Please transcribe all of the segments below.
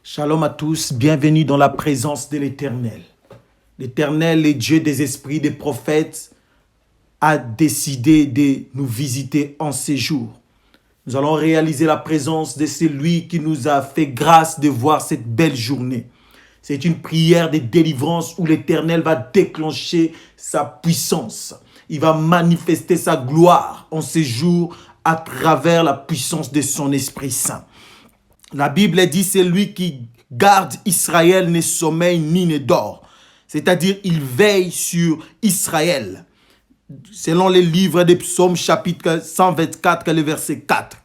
Shalom à tous, bienvenue dans la présence de l'Éternel. L'Éternel, le Dieu des esprits, des prophètes, a décidé de nous visiter en ces jours. Nous allons réaliser la présence de celui qui nous a fait grâce de voir cette belle journée. C'est une prière de délivrance où l'Éternel va déclencher sa puissance. Il va manifester sa gloire en ces jours à travers la puissance de son Esprit Saint. La Bible dit, c'est lui qui garde Israël, ne sommeille ni ne dort. C'est-à-dire, il veille sur Israël. Selon les livres des psaumes, chapitre 124, le verset 4.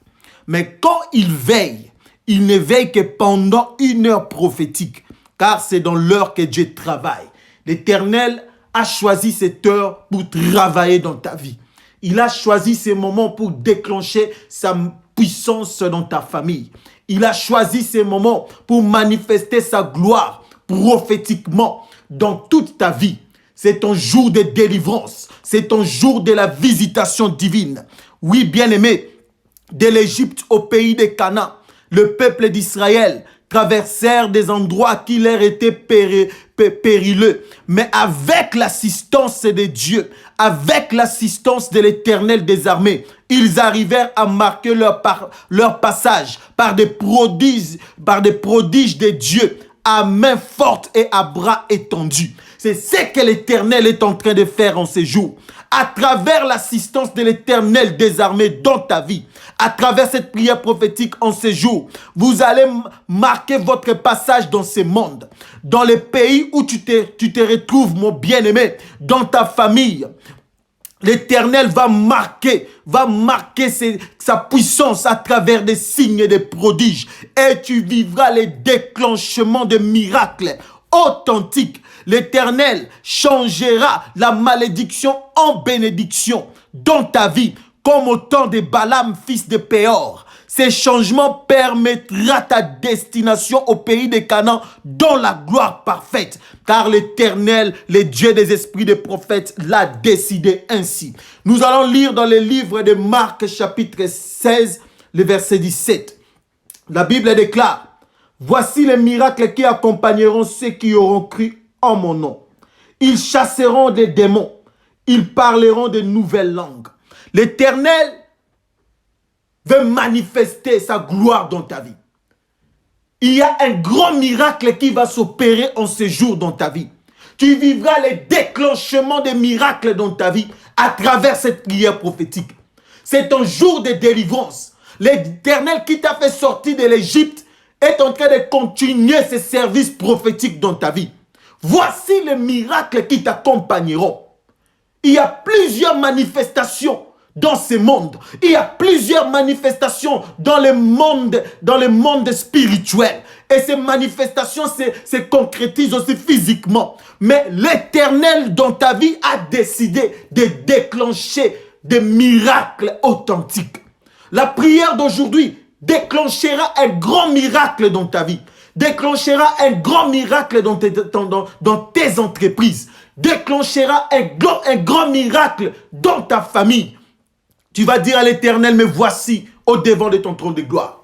Mais quand il ne veille que pendant une heure prophétique, car c'est dans l'heure que Dieu travaille. L'Éternel a choisi cette heure pour travailler dans ta vie. Il a choisi ces moments pour déclencher sa puissance dans ta famille. Il a choisi ces moments pour manifester sa gloire prophétiquement dans toute ta vie. C'est ton jour de délivrance. C'est ton jour de la visitation divine. Oui, bien-aimé, de l'Égypte au pays de Canaan, le peuple d'Israël traversèrent des endroits qui leur étaient périlleux. Mais avec l'assistance de Dieu, avec l'assistance de l'Éternel des armées, ils arrivèrent à marquer leur passage par des prodiges de Dieu à main forte et à bras étendus. C'est ce que l'Éternel est en train de faire en ces jours. À travers l'assistance de l'Éternel des armées dans ta vie, à travers cette prière prophétique en ces jours, vous allez marquer votre passage dans ce monde, dans les pays où tu te retrouves, mon bien-aimé, dans ta famille. L'Éternel va marquer sa puissance à travers des signes et des prodiges. Et tu vivras les déclenchements de miracles authentiques. L'Éternel changera la malédiction en bénédiction dans ta vie, comme au temps de Balaam, fils de Péor. Ces changements permettra ta destination au pays de Canaan dans la gloire parfaite. Car l'Éternel, le Dieu des esprits des prophètes, l'a décidé ainsi. Nous allons lire dans le livre de Marc, chapitre 16, le verset 17. La Bible déclare, « Voici les miracles qui accompagneront ceux qui auront cru en mon nom. Ils chasseront des démons. Ils parleront de nouvelles langues. » L'Éternel veut manifester sa gloire dans ta vie. Il y a un grand miracle qui va s'opérer en ce jour dans ta vie. Tu vivras les déclenchements des miracles dans ta vie à travers cette prière prophétique. C'est ton jour de délivrance. L'Éternel qui t'a fait sortir de l'Égypte est en train de continuer ses services prophétiques dans ta vie. Voici les miracles qui t'accompagneront. Il y a plusieurs manifestations dans ce monde. Il y a plusieurs manifestations dans le monde spirituel. Et ces manifestations se concrétisent aussi physiquement. Mais l'Éternel dans ta vie a décidé de déclencher des miracles authentiques. La prière d'aujourd'hui déclenchera un grand miracle dans ta vie. Déclenchera un grand miracle dans tes entreprises. Déclenchera un grand miracle dans ta famille. Tu vas dire à l'Éternel, mais voici au devant de ton trône de gloire.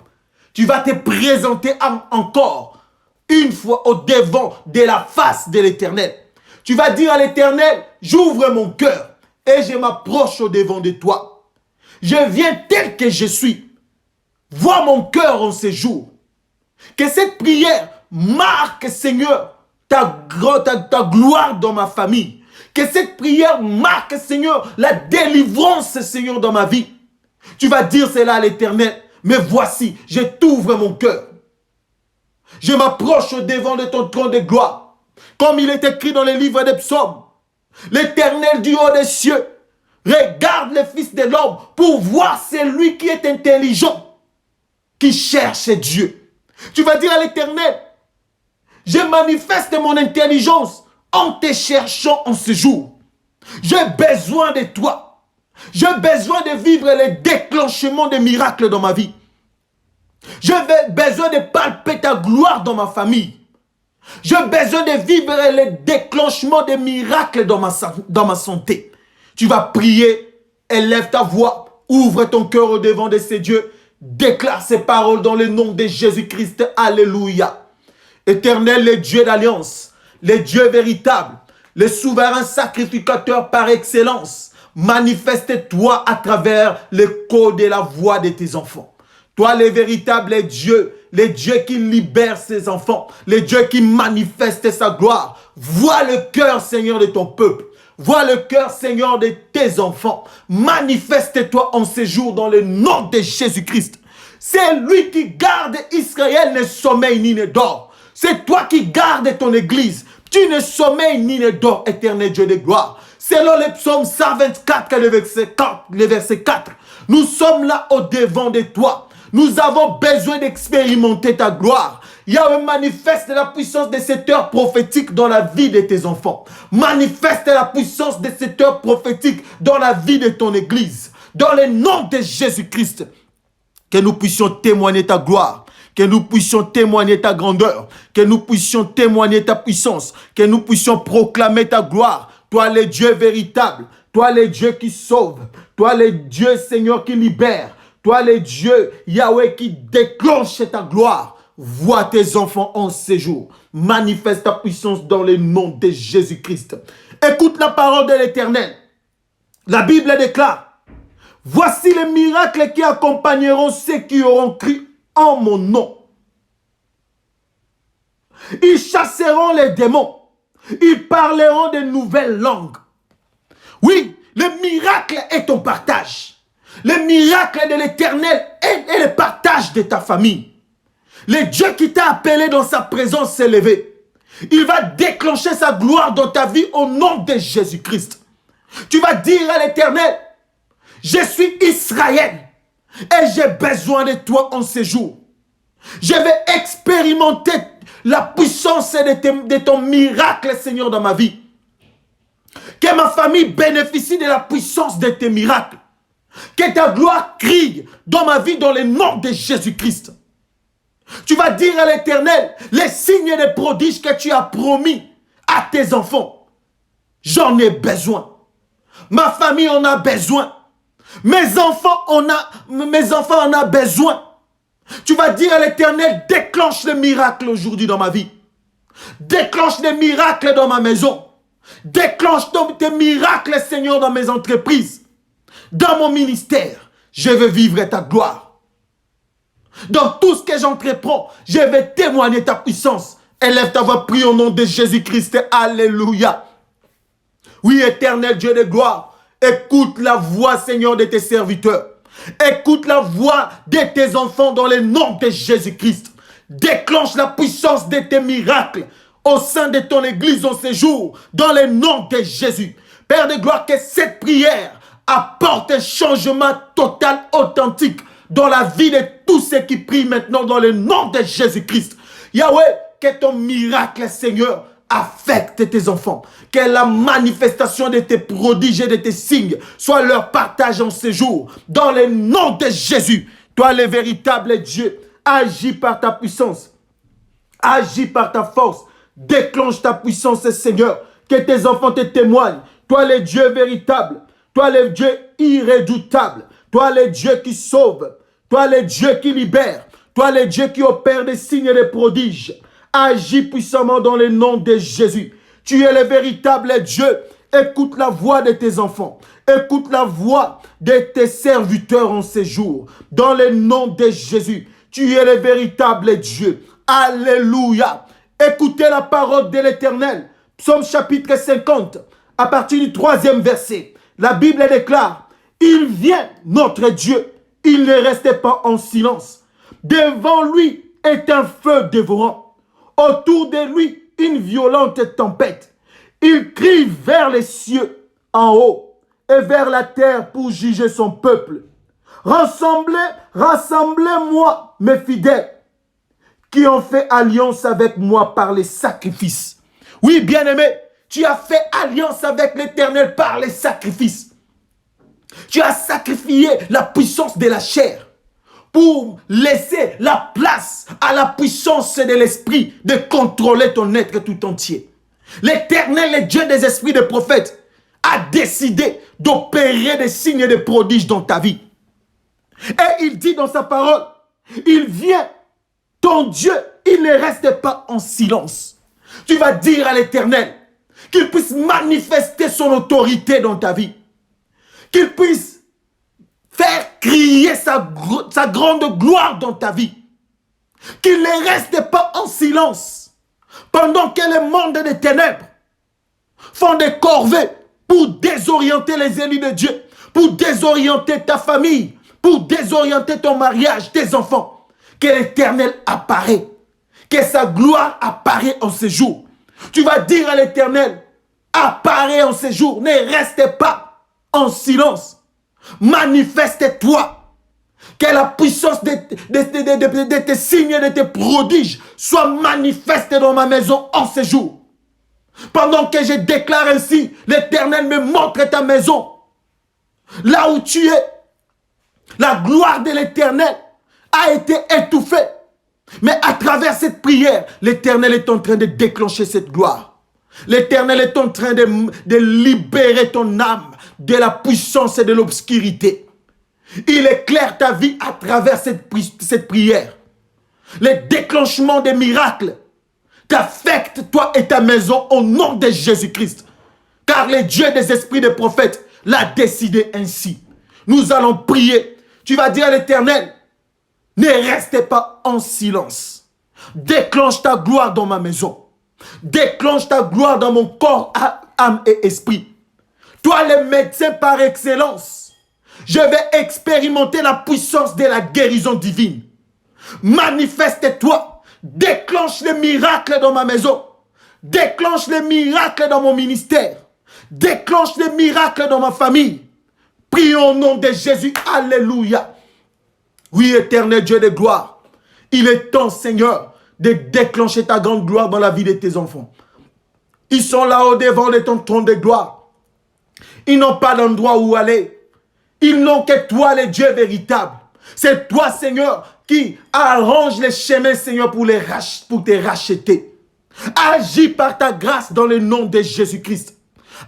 Tu vas te présenter encore une fois au devant de la face de l'Éternel. Tu vas dire à l'Éternel, j'ouvre mon cœur et je m'approche au devant de toi. Je viens tel que je suis. Vois mon cœur en ces jours. Que cette prière marque, Seigneur, ta gloire dans ma famille. Que cette prière marque, Seigneur, la délivrance, Seigneur, dans ma vie. Tu vas dire cela à l'Éternel. Mais voici, je t'ouvre mon cœur. Je m'approche au devant de ton trône de gloire. Comme il est écrit dans les livres des psaumes. L'Éternel du haut des cieux regarde le Fils de l'homme pour voir celui qui est intelligent, qui cherche Dieu. Tu vas dire à l'Éternel, je manifeste mon intelligence en te cherchant en ce jour. J'ai besoin de toi. J'ai besoin de vivre les déclenchements des miracles dans ma vie. J'ai besoin de palper ta gloire dans ma famille. J'ai besoin de vivre les déclenchements des miracles dans ma santé. Tu vas prier, élève ta voix, ouvre ton cœur au devant de ces dieux, déclare ces paroles dans le nom de Jésus-Christ. Alléluia. Éternel, le Dieu d'alliance, le Dieu véritable, le souverain sacrificateur par excellence, manifeste-toi à travers le code et la voix de tes enfants. Toi, le véritable Dieu, le Dieu qui libère ses enfants, le Dieu qui manifeste sa gloire. Vois le cœur, Seigneur, de ton peuple. Vois le cœur, Seigneur, de tes enfants. Manifeste-toi en ces jours dans le nom de Jésus-Christ. C'est lui qui garde Israël, ne sommeille ni ne dort. C'est toi qui gardes ton église. Tu ne sommeilles ni ne dors, éternel Dieu de gloire. Selon le psaume 124, le verset 4, nous sommes là au devant de toi. Nous avons besoin d'expérimenter ta gloire. Yahweh, manifeste la puissance de cette heure prophétique dans la vie de tes enfants. Manifeste la puissance de cette heure prophétique dans la vie de ton église. Dans le nom de Jésus-Christ, que nous puissions témoigner ta gloire, que nous puissions témoigner ta grandeur, que nous puissions témoigner ta puissance, que nous puissions proclamer ta gloire. Toi, le Dieu véritable, toi, le Dieu qui sauve, toi, le Dieu, Seigneur, qui libère, toi, le Dieu, Yahweh, qui déclenche ta gloire. Vois tes enfants en séjour. Manifeste ta puissance dans le nom de Jésus-Christ. Écoute la parole de l'Éternel. La Bible déclare: voici les miracles qui accompagneront ceux qui auront cru en mon nom. Ils chasseront les démons. Ils parleront de nouvelles langues. Oui, le miracle est ton partage. Le miracle de l'Éternel est le partage de ta famille. Le Dieu qui t'a appelé dans sa présence s'est levé. Il va déclencher sa gloire dans ta vie au nom de Jésus-Christ. Tu vas dire à l'Éternel: je suis Israël et j'ai besoin de toi en ces jours. Je vais expérimenter la puissance de ton miracle, Seigneur, dans ma vie. Que ma famille bénéficie de la puissance de tes miracles. Que ta gloire crie dans ma vie dans le nom de Jésus-Christ. Tu vas dire à l'Éternel les signes et les prodiges que tu as promis à tes enfants. J'en ai besoin. Ma famille en a besoin. Mes enfants en ont besoin. Tu vas dire à l'Éternel: déclenche le miracle aujourd'hui dans ma vie. Déclenche les miracles dans ma maison. Déclenche tes miracles, Seigneur, dans mes entreprises. Dans mon ministère, je veux vivre ta gloire. Dans tout ce que j'entreprends, je vais témoigner ta puissance. Élève ta voix, prie au nom de Jésus-Christ. Alléluia. Oui, éternel Dieu de gloire, écoute la voix, Seigneur, de tes serviteurs. Écoute la voix de tes enfants dans le nom de Jésus-Christ. Déclenche la puissance de tes miracles au sein de ton église en ces jours, dans le nom de Jésus. Père de gloire, que cette prière apporte un changement total, authentique, dans la vie de tous ceux qui prient maintenant dans le nom de Jésus-Christ. Yahweh, que ton miracle, Seigneur, affecte tes enfants. Que la manifestation de tes prodiges et de tes signes soit leur partage en ces jours. Dans le nom de Jésus, toi le véritable Dieu, agis par ta puissance. Agis par ta force. Déclenche ta puissance, Seigneur. Que tes enfants te témoignent. Toi le Dieu véritable. Toi le Dieu irrédoutable. Toi le Dieu qui sauve. Toi le Dieu qui libère. Toi le Dieu qui opère des signes et des prodiges. Agis puissamment dans le nom de Jésus. Tu es le véritable Dieu. Écoute la voix de tes enfants. Écoute la voix de tes serviteurs en ces jours. Dans le nom de Jésus. Tu es le véritable Dieu. Alléluia. Écoutez la parole de l'Éternel. Psaume chapitre 50. À partir du 3e verset. La Bible déclare: il vient, notre Dieu. Il ne restait pas en silence. Devant lui est un feu dévorant. Autour de lui, une violente tempête. Il crie vers les cieux en haut et vers la terre pour juger son peuple. Rassemblez-moi, mes fidèles, qui ont fait alliance avec moi par les sacrifices. Oui, bien-aimé, tu as fait alliance avec l'Éternel par les sacrifices. Tu as sacrifié la puissance de la chair pour laisser la place à la puissance de l'esprit de contrôler ton être tout entier. L'Éternel, le Dieu des esprits des prophètes, a décidé d'opérer des signes et des prodiges dans ta vie. Et il dit dans sa parole: il vient, ton Dieu, il ne reste pas en silence. Tu vas dire à l'Éternel qu'il puisse manifester son autorité dans ta vie. Qu'il puisse faire crier sa grande gloire dans ta vie. Qu'il ne reste pas en silence pendant que le monde des ténèbres font des corvées pour désorienter les élus de Dieu, pour désorienter ta famille, pour désorienter ton mariage, tes enfants. Que l'Éternel apparaît, que sa gloire apparaît en ce jour. Tu vas dire à l'Éternel, apparaît en ce jour, ne reste pas en silence. Manifeste-toi. Que la puissance de tes signes, de tes prodiges soit manifeste dans ma maison en ce jour. Pendant que je déclare ainsi, l'Éternel me montre ta maison. Là où tu es, la gloire de l'Éternel a été étouffée. Mais à travers cette prière, l'Éternel est en train de déclencher cette gloire. L'Éternel est en train de libérer ton âme de la puissance et de l'obscurité. Il éclaire ta vie à travers cette prière. Le déclenchement des miracles t'affecte toi et ta maison au nom de Jésus-Christ. Car le Dieu des esprits des prophètes l'a décidé ainsi. Nous allons prier. Tu vas dire à l'Éternel, ne restez pas en silence. Déclenche ta gloire dans ma maison. Déclenche ta gloire dans mon corps, âme et esprit. Toi le médecin par excellence, je vais expérimenter la puissance de la guérison divine. Manifeste-toi. Déclenche les miracles dans ma maison. Déclenche les miracles dans mon ministère. Déclenche les miracles dans ma famille. Prions au nom de Jésus. Alléluia. Oui, éternel Dieu de gloire. Il est temps, Seigneur, de déclencher ta grande gloire dans la vie de tes enfants. Ils sont là au devant de ton trône de gloire. Ils n'ont pas d'endroit où aller. Ils n'ont que toi, le Dieu véritable. C'est toi, Seigneur, qui arrange les chemins, Seigneur, pour te racheter. Agis par ta grâce dans le nom de Jésus-Christ.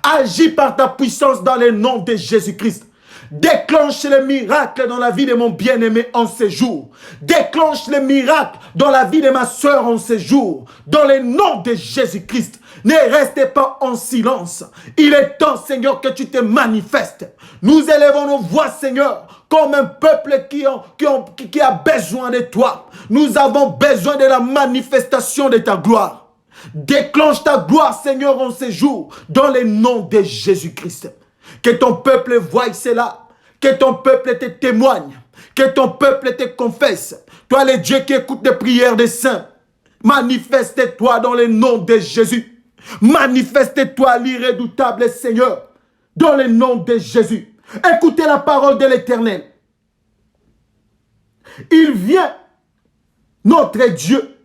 Agis par ta puissance dans le nom de Jésus-Christ. Déclenche les miracles dans la vie de mon bien-aimé en ce jour. Déclenche les miracles dans la vie de ma soeur en ce jour. Dans le nom de Jésus-Christ. Ne restez pas en silence. Il est temps, Seigneur, que tu te manifestes. Nous élevons nos voix, Seigneur, comme un peuple qui a besoin de toi. Nous avons besoin de la manifestation de ta gloire. Déclenche ta gloire, Seigneur, en ce jour, dans le nom de Jésus-Christ. Que ton peuple voie cela. Que ton peuple te témoigne. Que ton peuple te confesse. Toi, le Dieu qui écoute les prières des saints. Manifeste-toi dans le nom de Jésus. Manifeste-toi l'irrédoutable Seigneur. Dans le nom de Jésus. Écoutez la parole de l'Éternel. Il vient, notre Dieu.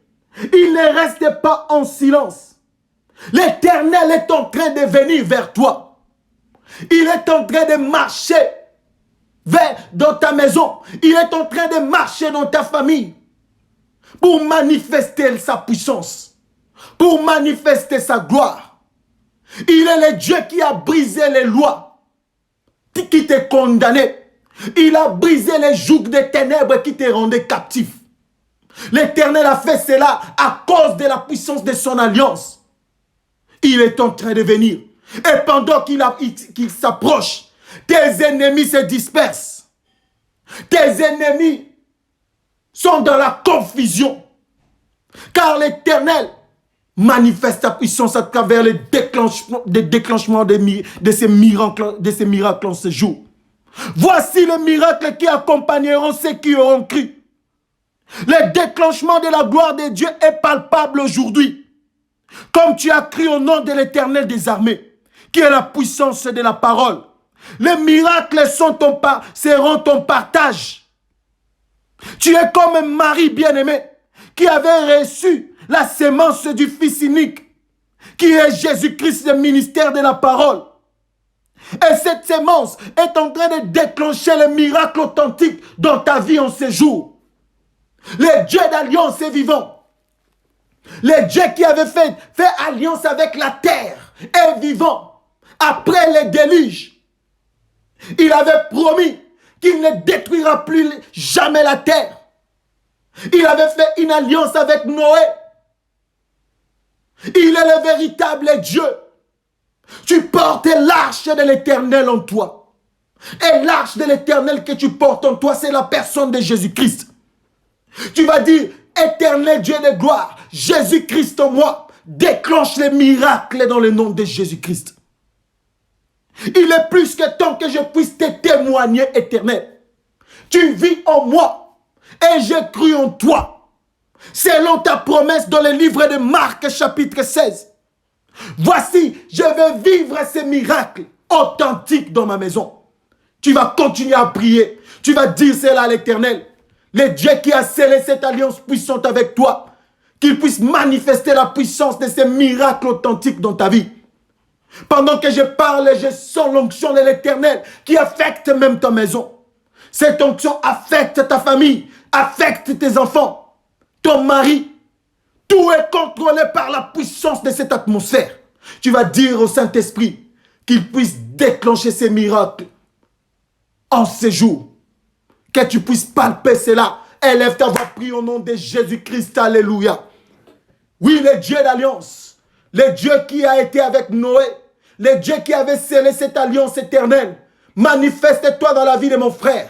Il ne reste pas en silence. L'Éternel est en train de venir vers toi. Il est en train de marcher dans ta maison. Il est en train de marcher dans ta famille pour manifester sa puissance, pour manifester sa gloire. Il est le Dieu qui a brisé les lois qui te condamnaient. Il a brisé les jougs des ténèbres qui te rendaient captif. L'Éternel a fait cela à cause de la puissance de son alliance. Il est en train de venir. Et pendant qu'il s'approche, tes ennemis se dispersent. Tes ennemis sont dans la confusion. Car l'Éternel manifeste sa puissance à travers le déclenchement de ces miracles en ce jour. Voici les miracles qui accompagneront ceux qui auront cru. Le déclenchement de la gloire de Dieu est palpable aujourd'hui. Comme tu as cru au nom de l'Éternel des armées, qui est la puissance de la parole. Les miracles seront ton partage. Tu es comme un mari bien-aimé qui avait reçu la sémence du Fils unique, qui est Jésus-Christ, le ministère de la parole. Et cette sémence est en train de déclencher le miracle authentique dans ta vie en ce jour. Le Dieu d'alliance est vivant. Le Dieu qui avait fait alliance avec la terre est vivant. Après les déluges, il avait promis qu'il ne détruira plus jamais la terre. Il avait fait une alliance avec Noé. Il est le véritable Dieu. Tu portes l'arche de l'Éternel en toi. Et l'arche de l'Éternel que tu portes en toi, c'est la personne de Jésus-Christ. Tu vas dire, Éternel Dieu de gloire, Jésus-Christ en moi, déclenche les miracles dans le nom de Jésus-Christ. Il est plus que temps que je puisse te témoigner, Éternel. Tu vis en moi et j'ai cru en toi. Selon ta promesse dans le livre de Marc, chapitre 16. Voici, je vais vivre ces miracles authentiques dans ma maison. Tu vas continuer à prier. Tu vas dire cela à l'Éternel. Le Dieu qui a scellé cette alliance puissante avec toi. Qu'il puisse manifester la puissance de ces miracles authentiques dans ta vie. Pendant que je parle, je sens l'onction de l'Éternel qui affecte même ta maison. Cette onction affecte ta famille, affecte tes enfants, ton mari. Tout est contrôlé par la puissance de cette atmosphère. Tu vas dire au Saint-Esprit qu'il puisse déclencher ces miracles en ces jours. Que tu puisses palper cela. Élève ta voix, prie au nom de Jésus-Christ. Alléluia. Oui, le Dieu d'alliance, le Dieu qui a été avec Noé, le Dieu qui avait scellé cette alliance éternelle, manifeste-toi dans la vie de mon frère.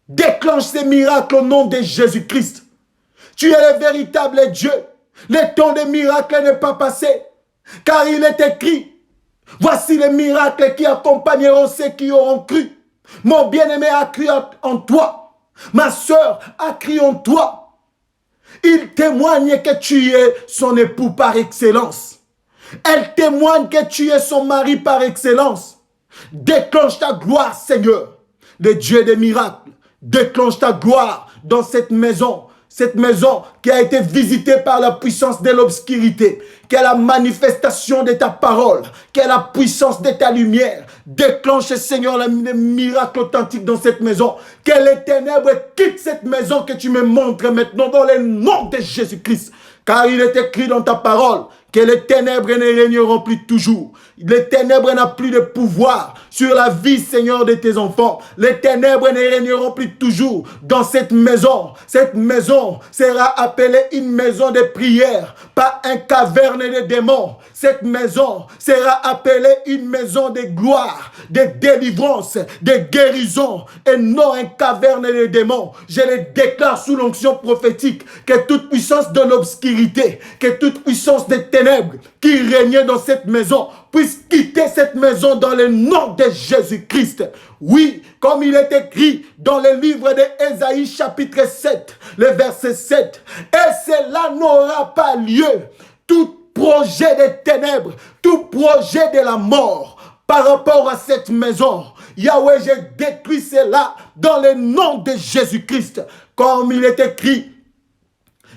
Déclenche ces miracles au nom de Jésus-Christ. Tu es le véritable Dieu. Le temps des miracles n'est pas passé, car il est écrit, voici les miracles qui accompagneront ceux qui auront cru. Mon bien-aimé a cru en toi. Ma sœur a cru en toi. Il témoigne que tu es son époux par excellence. Elle témoigne que tu es son mari par excellence. Déclenche ta gloire, Seigneur, le Dieu des miracles. Déclenche ta gloire dans cette maison qui a été visitée par la puissance de l'obscurité, qui est la manifestation de ta parole, qui est la puissance de ta lumière. Déclenche, Seigneur, le miracle authentique dans cette maison. Que les ténèbres quittent cette maison que tu me montres maintenant dans le nom de Jésus-Christ. Car il est écrit dans ta parole que les ténèbres ne régneront plus toujours. Les ténèbres n'ont plus de pouvoir sur la vie, Seigneur, de tes enfants. Les ténèbres ne régneront plus toujours dans cette maison. Cette maison sera appelée une maison de prière, pas une caverne de démons. Cette maison sera appelée une maison de gloire, de délivrance, de guérison, et non une caverne de démons. Je le déclare sous l'onction prophétique que toute puissance de l'obscurité, que toute puissance des ténèbres qui régnait dans cette maison puisse quitter cette maison dans le nom de Jésus-Christ. Oui, comme il est écrit dans le livre d'Ésaïe chapitre 7, le verset 7. Et cela n'aura pas lieu. Tout projet des ténèbres, tout projet de la mort par rapport à cette maison, Yahweh, je détruis cela dans le nom de Jésus-Christ. Comme il est écrit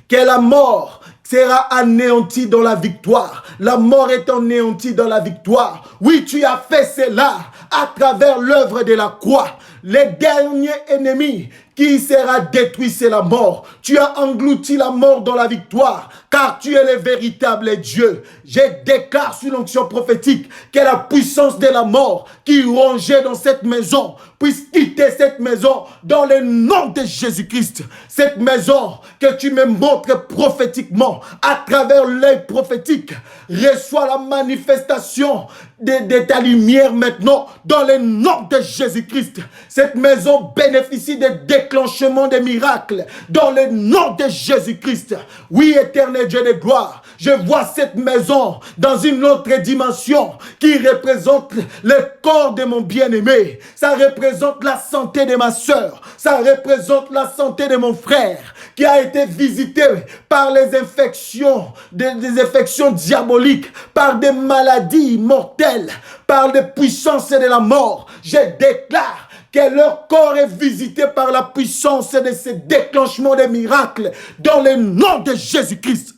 que la mort sera anéanti dans la victoire. La mort est anéantie dans la victoire. Oui, tu as fait cela à travers l'œuvre de la croix. Le dernier ennemi qui sera détruit, c'est la mort. Tu as englouti la mort dans la victoire, car tu es le véritable Dieu. Je déclare sous l'onction prophétique que la puissance de la mort qui rongeait dans cette maison puisse quitter cette maison dans le nom de Jésus-Christ. Cette maison que tu me montres prophétiquement à travers l'œil prophétique reçoit la manifestation de ta lumière maintenant dans le nom de Jésus-Christ. Cette maison bénéficie des déclenchements des miracles dans le nom de Jésus-Christ. Oui, éternel Dieu de gloire, je vois cette maison dans une autre dimension qui représente le corps de mon bien-aimé. Ça représente la santé de ma soeur. Ça représente la santé de mon frère qui a été visité par les infections, des infections diaboliques, par des maladies mortelles, par des puissances de la mort. Je déclare que leur corps est visité par la puissance de ces déclenchements de miracles dans le nom de Jésus-Christ.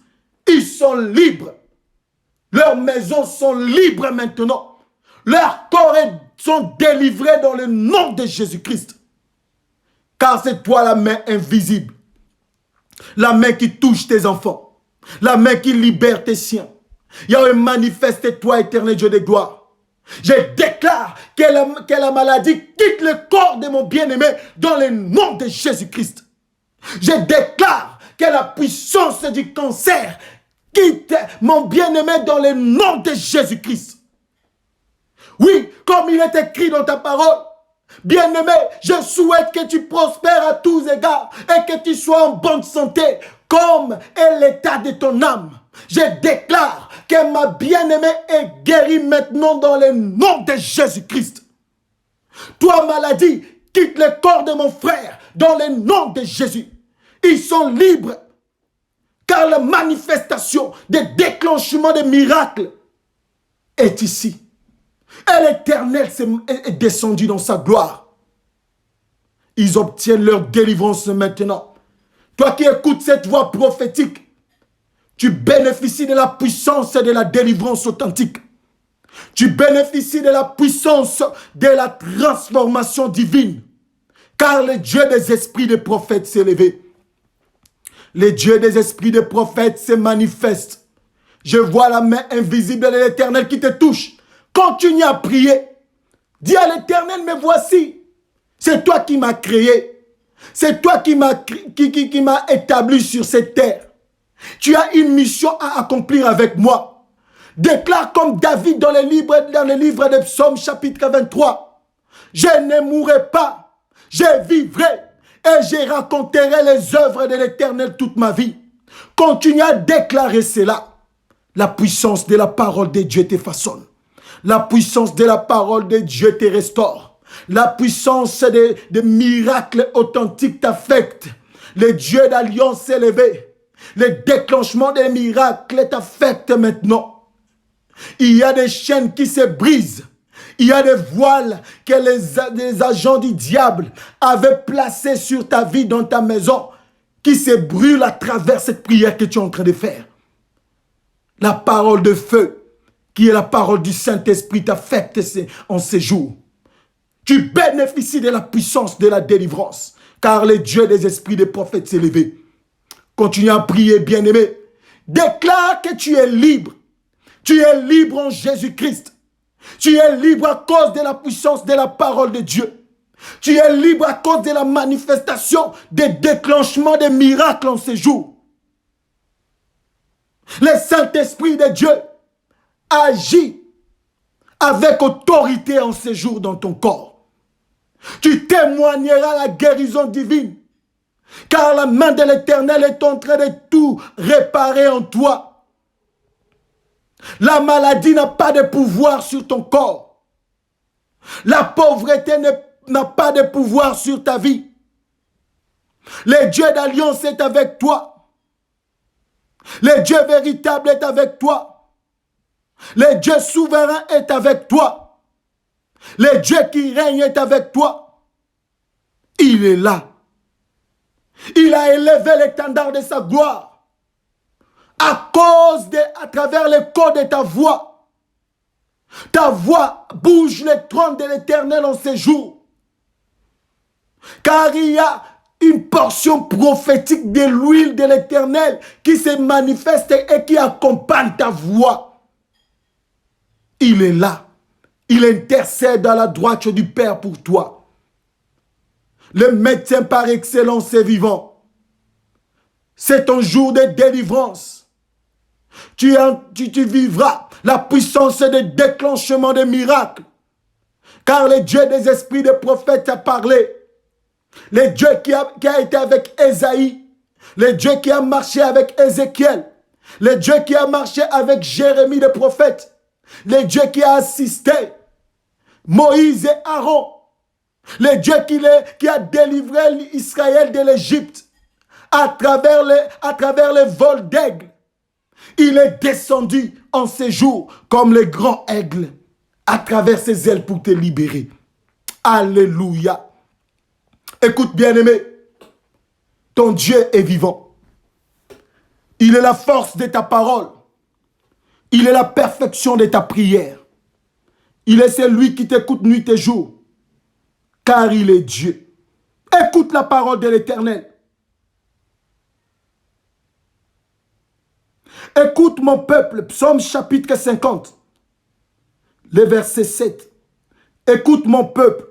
Ils sont libres. Leurs maisons sont libres maintenant. Leurs corps sont délivrés dans le nom de Jésus-Christ. Car c'est toi la main invisible. La main qui touche tes enfants. La main qui libère tes siens. Yahweh, manifeste-toi, éternel Dieu de gloire. Je déclare que la maladie quitte le corps de mon bien-aimé dans le nom de Jésus-Christ. Je déclare que la puissance du cancer quitte mon bien-aimé dans le nom de Jésus-Christ. Oui, comme il est écrit dans ta parole, bien-aimé, je souhaite que tu prospères à tous égards et que tu sois en bonne santé, comme est l'état de ton âme. Je déclare que ma bien-aimée est guérie maintenant dans le nom de Jésus-Christ. Toi, maladie, quitte le corps de mon frère dans le nom de Jésus. Ils sont libres, car la manifestation des déclenchements des miracles est ici. Et l'Éternel est descendu dans sa gloire. Ils obtiennent leur délivrance maintenant. Toi qui écoutes cette voix prophétique, tu bénéficies de la puissance de la délivrance authentique. Tu bénéficies de la puissance de la transformation divine. Car le Dieu des esprits des prophètes s'est levé. Le Dieu des esprits des prophètes se manifeste. Je vois la main invisible de l'Éternel qui te touche. Continue à prier. Dis à l'Éternel, mais voici, c'est toi qui m'as créé. C'est toi qui m'as établi sur cette terre. Tu as une mission à accomplir avec moi. Déclare comme David dans le livre des Psaumes chapitre 23. Je ne mourrai pas, je vivrai et je raconterai les œuvres de l'Éternel toute ma vie. Continue à déclarer cela. La puissance de la parole de Dieu te façonne. La puissance de la parole de Dieu te restaure. La puissance des miracles authentiques t'affecte. Le Dieu d'alliance s'est levé. Le déclenchement des miracles t'affecte maintenant. Il y a des chaînes qui se brisent. Il y a des voiles que les agents du diable avaient placés sur ta vie, dans ta maison, qui se brûlent à travers cette prière que tu es en train de faire. La parole de feu, qui est la parole du Saint-Esprit, t'affecte en ces jours. Tu bénéficies de la puissance de la délivrance, car le Dieu des esprits des prophètes s'est levé. Continue à prier, bien-aimé. Déclare que tu es libre. Tu es libre en Jésus-Christ. Tu es libre à cause de la puissance de la parole de Dieu. Tu es libre à cause de la manifestation des déclenchements des miracles en ces jours. Le Saint-Esprit de Dieu agit avec autorité en ces jours dans ton corps. Tu témoigneras la guérison divine, car la main de l'Éternel est en train de tout réparer en toi. La maladie n'a pas de pouvoir sur ton corps. La pauvreté n'a pas de pouvoir sur ta vie. Le Dieu d'alliance est avec toi. Le Dieu véritable est avec toi. Le Dieu souverain est avec toi. Le Dieu qui règne est avec toi. Il est là. Il a élevé l'étendard de sa gloire. À travers l'écho de ta voix. Ta voix bouge le trône de l'Éternel en ces jours. Car il y a une portion prophétique de l'huile de l'Éternel qui se manifeste et qui accompagne ta voix. Il est là. Il intercède à la droite du Père pour toi. Le médecin par excellence est vivant. C'est ton jour de délivrance. Tu vivras la puissance de déclenchement des miracles. Car le Dieu des esprits des prophètes a parlé. Le Dieu qui a été avec Ésaïe. Le Dieu qui a marché avec Ézéchiel. Le Dieu qui a marché avec Jérémie le prophète. Le Dieu qui a assisté Moïse et Aaron. Le Dieu qui a délivré Israël de l'Égypte à travers les vols d'aigle. Il est descendu en ces jours comme le grand aigle à travers ses ailes pour te libérer. Alléluia. Écoute, bien-aimé, ton Dieu est vivant. Il est la force de ta parole. Il est la perfection de ta prière. Il est celui qui t'écoute nuit et jour, car il est Dieu. Écoute la parole de l'Éternel. Écoute mon peuple, Psaume chapitre 50, le verset 7. Écoute mon peuple,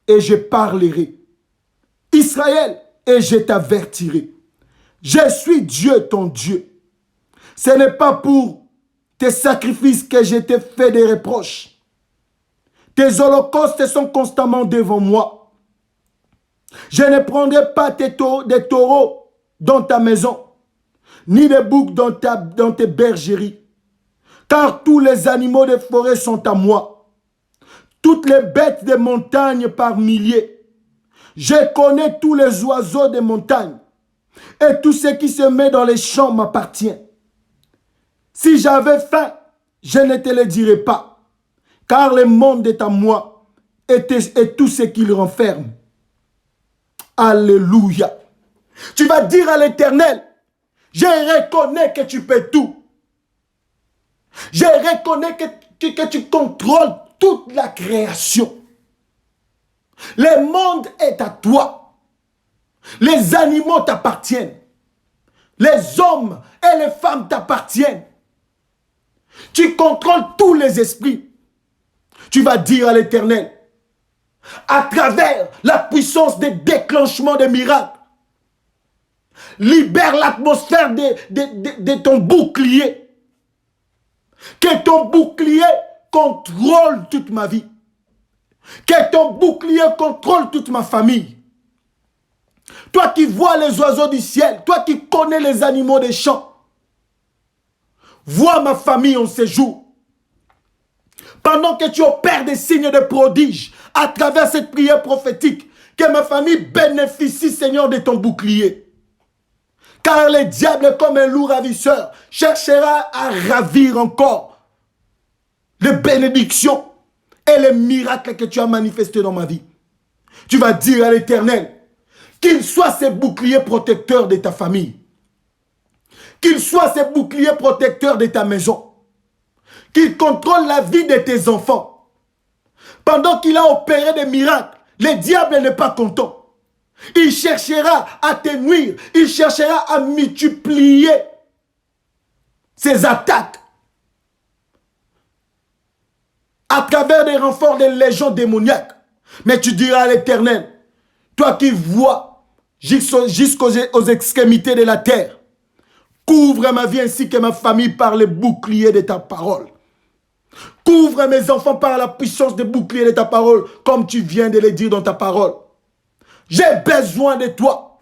et je parlerai. Israël, et je t'avertirai. Je suis Dieu, ton Dieu. Ce n'est pas pour tes sacrifices que je t'ai fait des reproches. Tes holocaustes sont constamment devant moi. Je ne prendrai pas des taureaux dans ta maison, ni des boucs dans tes bergeries, car tous les animaux des forêts sont à moi, toutes les bêtes des montagnes par milliers. Je connais tous les oiseaux des montagnes, et tout ce qui se met dans les champs m'appartient. Si j'avais faim, je ne te le dirais pas, car le monde est à moi, et tout ce qu'il renferme. Alléluia. Tu vas dire à l'Éternel, je reconnais que tu peux tout. Je reconnais que tu contrôles toute la création. Le monde est à toi. Les animaux t'appartiennent. Les hommes et les femmes t'appartiennent. Tu contrôles tous les esprits. Tu vas dire à l'Éternel, à travers la puissance des déclenchements des miracles, libère l'atmosphère de ton bouclier. Que ton bouclier contrôle toute ma vie. Que ton bouclier contrôle toute ma famille. Toi qui vois les oiseaux du ciel, toi qui connais les animaux des champs, vois ma famille en séjour. Pendant que tu opères des signes de prodiges à travers cette prière prophétique, que ma famille bénéficie, Seigneur, de ton bouclier. Car le diable, comme un loup ravisseur, cherchera à ravir encore les bénédictions et les miracles que tu as manifestés dans ma vie. Tu vas dire à l'Éternel qu'il soit ce bouclier protecteur de ta famille, qu'il soit ce bouclier protecteur de ta maison, qu'il contrôle la vie de tes enfants. Pendant qu'il a opéré des miracles, le diable n'est pas content. Il cherchera à te nuire, il cherchera à multiplier ses attaques à travers des renforts des légions démoniaques. Mais tu diras à l'Éternel, toi qui vois jusqu'aux extrémités de la terre, couvre ma vie ainsi que ma famille par le bouclier de ta parole. Couvre mes enfants par la puissance des boucliers de ta parole, comme tu viens de le dire dans ta parole. J'ai besoin de toi.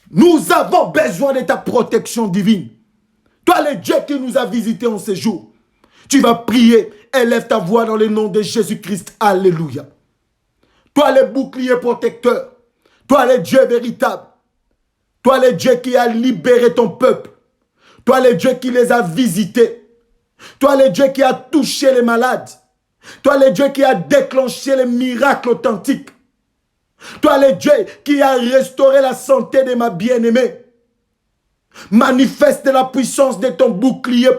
Nous avons besoin de ta protection divine. Toi, le Dieu qui nous a visités en ce jour, tu vas prier, élève ta voix dans le nom de Jésus-Christ. Alléluia. Toi, le bouclier protecteur, toi, le Dieu véritable, toi, le Dieu qui a libéré ton peuple, toi, le Dieu qui les a visités, toi, le Dieu qui a touché les malades, toi, le Dieu qui a déclenché les miracles authentiques, toi, le Dieu qui a restauré la santé de ma bien-aimée, manifeste la puissance de ton bouclier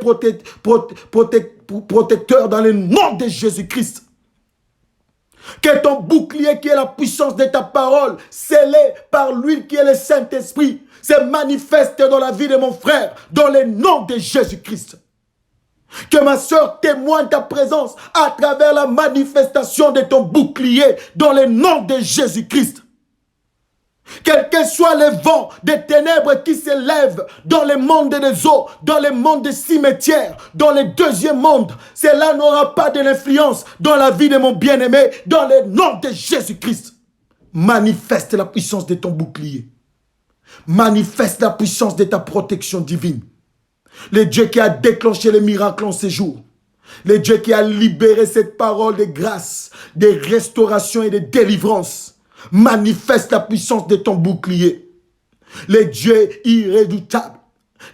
protecteur dans le nom de Jésus-Christ. Que ton bouclier qui est la puissance de ta parole, scellé par l'huile qui est le Saint-Esprit, se manifeste dans la vie de mon frère, dans le nom de Jésus-Christ. Que ma soeur témoigne ta présence à travers la manifestation de ton bouclier dans le nom de Jésus-Christ. Quel que soit le vent des ténèbres qui s'élèvent dans le monde des eaux, dans le monde des cimetières, dans le deuxième monde, cela n'aura pas de l'influence dans la vie de mon bien-aimé, dans le nom de Jésus-Christ. Manifeste la puissance de ton bouclier. Manifeste la puissance de ta protection divine. Le Dieu qui a déclenché les miracles en ces jours. Le Dieu qui a libéré cette parole de grâce, de restauration et de délivrance. Manifeste la puissance de ton bouclier. Le Dieu irrédoutable,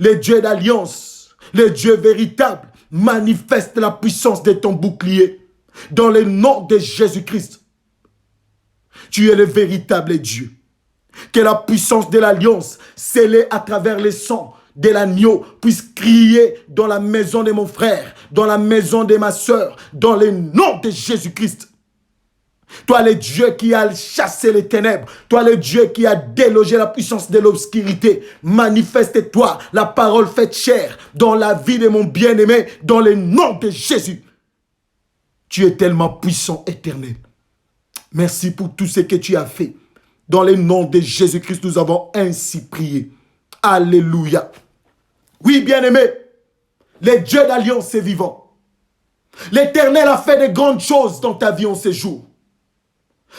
le Dieu d'alliance, le Dieu véritable, manifeste la puissance de ton bouclier. Dans le nom de Jésus-Christ. Tu es le véritable Dieu. Que la puissance de l'alliance, scellée à travers le sang de l'agneau, puisse crier dans la maison de mon frère, dans la maison de ma soeur, dans le nom de Jésus-Christ. Toi, le Dieu qui a chassé les ténèbres, toi, le Dieu qui a délogé la puissance de l'obscurité, manifeste-toi la parole faite chair dans la vie de mon bien-aimé, dans le nom de Jésus. Tu es tellement puissant, éternel. Merci pour tout ce que tu as fait. Dans le nom de Jésus-Christ, nous avons ainsi prié. Alléluia. Oui, bien-aimé, le Dieu d'alliance est vivant. L'Éternel a fait de grandes choses dans ta vie en ces jours.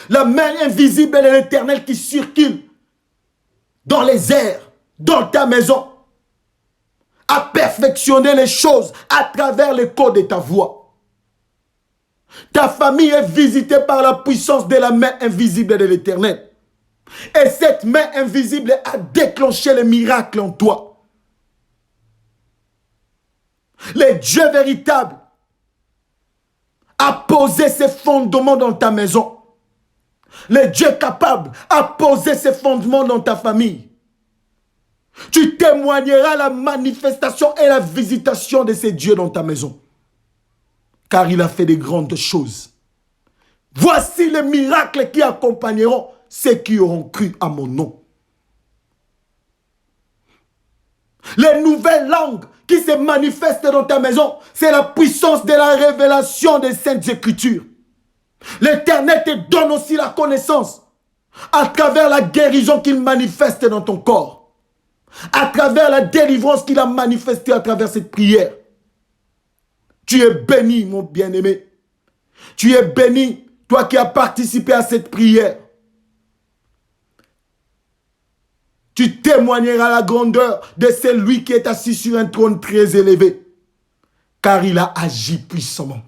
La main invisible de l'Éternel qui circule dans les airs, dans ta maison, a perfectionné les choses à travers l'écho de ta voix. Ta famille est visitée par la puissance de la main invisible de l'Éternel. Et cette main invisible a déclenché les miracles en toi. Le Dieu véritable a posé ses fondements dans ta maison. Le Dieu capable a posé ses fondements dans ta famille. Tu témoigneras la manifestation et la visitation de ces dieux dans ta maison. Car il a fait de grandes choses. Voici les miracles qui accompagneront ceux qui auront cru à mon nom. Les nouvelles langues qui se manifestent dans ta maison, c'est la puissance de la révélation des Saintes Écritures. L'Éternel te donne aussi la connaissance à travers la guérison qu'il manifeste dans ton corps. À travers la délivrance qu'il a manifestée à travers cette prière. Tu es béni, mon bien-aimé. Tu es béni, toi qui as participé à cette prière. Tu témoigneras la grandeur de celui qui est assis sur un trône très élevé. Car il a agi puissamment.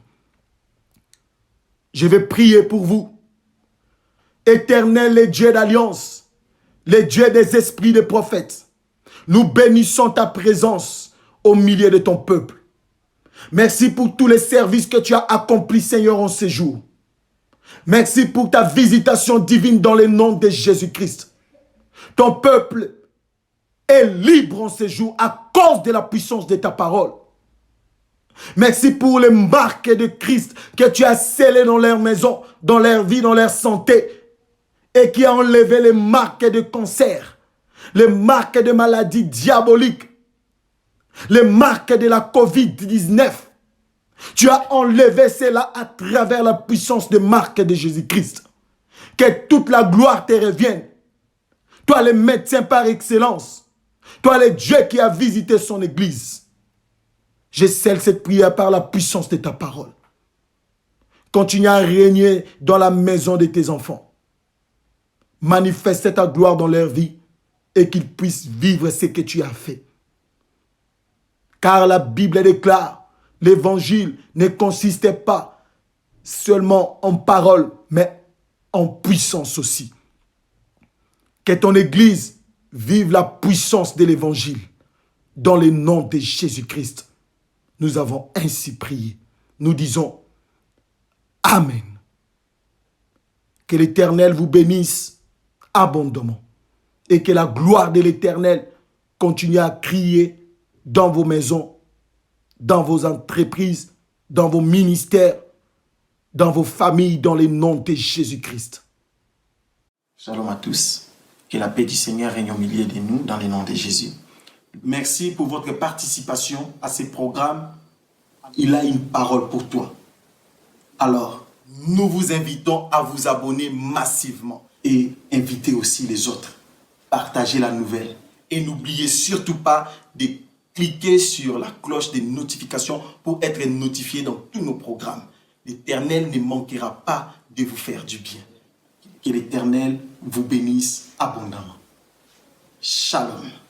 Je vais prier pour vous. Éternel, le Dieu d'alliance, le Dieu des esprits des prophètes, nous bénissons ta présence au milieu de ton peuple. Merci pour tous les services que tu as accomplis, Seigneur, en ces jours. Merci pour ta visitation divine dans le nom de Jésus-Christ. Ton peuple est libre en ces jours à cause de la puissance de ta parole. Merci pour les marques de Christ que tu as scellées dans leur maison, dans leur vie, dans leur santé, et qui a enlevé les marques de cancer, les marques de maladies diaboliques, les marques de la COVID-19. Tu as enlevé cela à travers la puissance des marques de Jésus-Christ. Que toute la gloire te revienne. Toi, le médecin par excellence. Toi, le Dieu qui a visité son église. Je scelle cette prière par la puissance de ta parole. Continue à régner dans la maison de tes enfants. Manifeste ta gloire dans leur vie et qu'ils puissent vivre ce que tu as fait. Car la Bible déclare, l'évangile ne consistait pas seulement en parole, mais en puissance aussi. Que ton église vive la puissance de l'évangile. Dans le nom de Jésus-Christ, nous avons ainsi prié. Nous disons Amen. Que l'Éternel vous bénisse abondamment. Et que la gloire de l'Éternel continue à crier dans vos maisons, dans vos entreprises, dans vos ministères, dans vos familles, dans le nom de Jésus-Christ. Shalom à tous. Que la paix du Seigneur règne au milieu de nous dans le nom de Jésus. Merci pour votre participation à ce programme. Il a une parole pour toi. Alors, nous vous invitons à vous abonner massivement et inviter aussi les autres. Partagez la nouvelle et n'oubliez surtout pas de cliquer sur la cloche des notifications pour être notifié dans tous nos programmes. L'Éternel ne manquera pas de vous faire du bien. Que l'Éternel vous bénisse abondamment. Shalom.